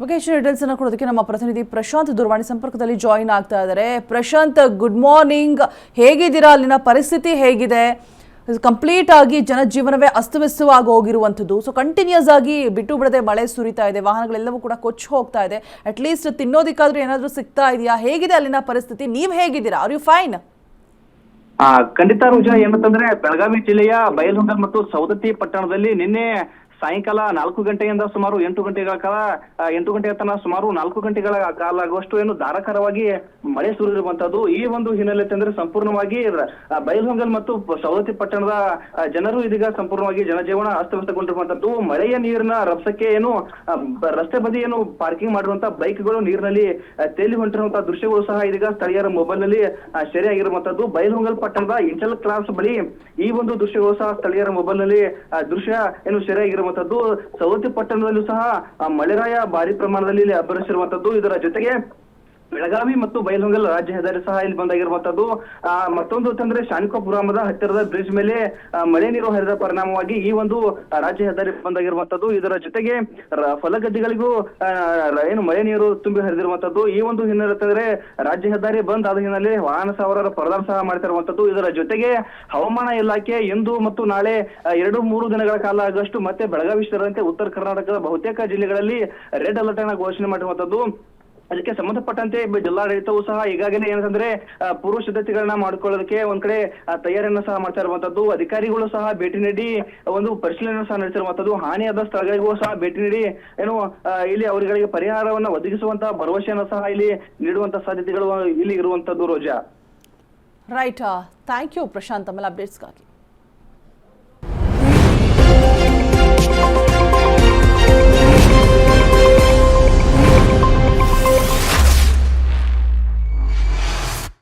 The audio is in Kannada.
ವೊಕೇಶನ್ ಡೀಟೇಲ್ಸ್ ಅನ್ನು ಕೊಡೋದಕ್ಕೆ ನಮ್ಮ ಪ್ರತಿನಿಧಿ ಪ್ರಶಾಂತ್ ದೂರವಾಣಿ ಸಂಪರ್ಕದಲ್ಲಿ ಜಾಯಿನ್ ಆಗ್ತಾ ಇದ್ದಾರೆ. Prashant, good morning. ಹೇಗಿದ್ದೀರಾ? ಅಲ್ಲಿನ ಪರಿಸ್ಥಿತಿ ಹೇಗಿದೆ? ಕಂಪ್ಲೀಟ್ ಆಗಿ ಜನಜೀವನವೇ ಅಸ್ತವ್ಯಸ್ತವಾಗಿ ಹೋಗಿರುವಂಥದ್ದು. ಸೊ ಕಂಟಿನ್ಯೂಸ್ ಆಗಿ ಬಿಟ್ಟು ಬಿಡದೆ ಮಳೆ ಸುರಿತಾ ಇದೆ, ವಾಹನಗಳೆಲ್ಲವೂ ಕೂಡ ಕೊಚ್ಚಿ ಹೋಗ್ತಾ ಇದೆ. ಅಟ್ಲೀಸ್ಟ್ ತಿನ್ನೋದಕ್ಕಾದ್ರೂ ಏನಾದರೂ ಸಿಗ್ತಾ ಇದೆಯಾ? ಹೇಗಿದೆ ಅಲ್ಲಿನ ಪರಿಸ್ಥಿತಿ? ನೀವು ಹೇಗಿದ್ದೀರಾ? Are you fine? ಖಂಡಿತ ರುಜಾ, ಏನಂತಂದ್ರೆ ಬೆಳಗಾವಿ ಜಿಲ್ಲೆಯ ಬೈಲಹೊಂಗಲ ಮತ್ತು ಸವದತ್ತಿ ಪಟ್ಟಣದಲ್ಲಿ ನಿನ್ನೆ ಸಾಯಂಕಾಲ 4 ಗಂಟೆಯಿಂದ ಸುಮಾರು 8 ಗಂಟೆಗಳ ಕಾಲ 8 ಗಂಟೆಯ ತನಕ ಸುಮಾರು 4 ಗಂಟೆಗಳ ಕಾಲ ಆಗುವಷ್ಟು ಏನು ಧಾರಾಕಾರವಾಗಿ ಮಳೆ ಸುರಿದಿರುವಂತದ್ದು. ಈ ಒಂದು ಹಿನ್ನೆಲೆ ಅಂದ್ರೆ ಸಂಪೂರ್ಣವಾಗಿ ಬೈಲಹೊಂಗಲ ಮತ್ತು ಸವದತ್ತಿ ಪಟ್ಟಣದ ಜನರು ಇದೀಗ ಸಂಪೂರ್ಣವಾಗಿ ಜನಜೀವನ ಅಸ್ತವ್ಯಸ್ತಗೊಂಡಿರುವಂತದ್ದು. ಮಳೆಯ ನೀರಿನ ರಭಸಕ್ಕೆ ಏನು ರಸ್ತೆ ಬದಿ ಏನು ಪಾರ್ಕಿಂಗ್ ಮಾಡಿರುವಂತಹ ಬೈಕ್ಗಳು ನೀರಿನಲ್ಲಿ ತೇಲಿ ಹೊಂಟಿರುವಂತಹ ದೃಶ್ಯಗಳು ಸಹ ಇದೀಗ ಸ್ಥಳೀಯರ ಮೊಬೈಲ್ ನಲ್ಲಿ ಸೆರೆಯಾಗಿರುವಂತದ್ದು. ಬೈಲಹೊಂಗಲ ಪಟ್ಟಣದ ಇಂಟಲ್ ಕ್ರಾಸ್ ಬಳಿ ಈ ಒಂದು ದೃಶ್ಯಗಳು ಸಹ ಸ್ಥಳೀಯರ ಮೊಬೈಲ್ ನಲ್ಲಿ ದೃಶ್ಯ ಏನು ಸೆರೆಯಾಗಿರುವ ಸವದತ್ತಿ ಪಟ್ಟಣದಲ್ಲೂ ಸಹ ಮಳೆರಾಯ ಭಾರಿ ಪ್ರಮಾಣದಲ್ಲಿ ಇಲ್ಲಿ ಅಬ್ಬರಿಸಿರುವಂತದ್ದು. ಇದರ ಜೊತೆಗೆ ಬೆಳಗಾವಿ ಮತ್ತು ಬೈಲಹೊಂಗಲ ರಾಜ್ಯ ಹೆದ್ದಾರಿ ಸಹ ಇಲ್ಲಿ ಬಂದಾಗಿರುವಂತದ್ದು. ಮತ್ತೊಂದು ಅಂತಂದ್ರೆ ಶಾನಿಕೋಪುರಮದ ಹತ್ತಿರದ ಬ್ರಿಡ್ಜ್ ಮೇಲೆ ಮಳೆ ನೀರು ಹರಿದ ಪರಿಣಾಮವಾಗಿ ಈ ಒಂದು ರಾಜ್ಯ ಹೆದ್ದಾರಿ ಬಂದಾಗಿರುವಂತದ್ದು. ಇದರ ಜೊತೆಗೆ ಹೊಲಗದ್ದೆಗಳಿಗೂ ಏನು ಮಳೆ ನೀರು ತುಂಬಿ ಹರಿದಿರುವಂತದ್ದು. ಈ ಒಂದು ಹಿನ್ನೆಲೆ ಅಂತಂದ್ರೆ ರಾಜ್ಯ ಹೆದ್ದಾರಿ ಬಂದ್ ಆದ ಹಿನ್ನೆಲೆ ವಾಹನ ಸವಾರರ ಪರದಾಟ ಸಹ ಮಾಡ್ತಿರುವಂತದ್ದು. ಇದರ ಜೊತೆಗೆ ಹವಾಮಾನ ಇಲಾಖೆ ಇಂದು ಮತ್ತು ನಾಳೆ 2-3 ದಿನಗಳ ಕಾಲ ಆಗಷ್ಟು ಮತ್ತೆ ಬೆಳಗಾವಿ ಸೇರಿದಂತೆ ಉತ್ತರ ಕರ್ನಾಟಕದ ಬಹುತೇಕ ಜಿಲ್ಲೆಗಳಲ್ಲಿ ರೆಡ್ ಅಲರ್ಟ್ ಅನ್ನ ಘೋಷಣೆ ಮಾಡಿರುವಂತದ್ದು. ಅದಕ್ಕೆ ಸಂಬಂಧಪಟ್ಟಂತೆ ಜಿಲ್ಲಾಡಳಿತವು ಸಹ ಈಗಾಗಲೇ ಏನಂತಂದ್ರೆ ಪೂರ್ವ ಸಿದ್ಧತೆಗಳನ್ನ ಮಾಡ್ಕೊಳ್ಳೋದಕ್ಕೆ ಒಂದ್ ಕಡೆ ತಯಾರಿಯನ್ನ ಸಹ ಮಾಡ್ತಾ ಇರುವಂತದ್ದು. ಅಧಿಕಾರಿಗಳು ಸಹ ಭೇಟಿ ನೀಡಿ ಒಂದು ಪರಿಶೀಲನೆ ಸಹ ನಡೆಸಿರುವಂತದ್ದು. ಹಾನಿಯಾದ ಸ್ಥಳಗಳಿಗೂ ಸಹ ಭೇಟಿ ನೀಡಿ ಏನು ಇಲ್ಲಿ ಅವರುಗಳಿಗೆ ಪರಿಹಾರವನ್ನ ಒದಗಿಸುವಂತಹ ಭರವಸೆಯನ್ನು ಸಹ ಇಲ್ಲಿ ನೀಡುವಂತಹ ಸಾಧ್ಯತೆಗಳು ಇಲ್ಲಿ ಇರುವಂತದ್ದು. ರೋಜಾ, ರೈಟ್. ಥ್ಯಾಂಕ್ ಯು ಪ್ರಶಾಂತ್, ಆಮೇಲೆ ಅಪ್ಡೇಟ್ಸ್ಗಾಗಿ.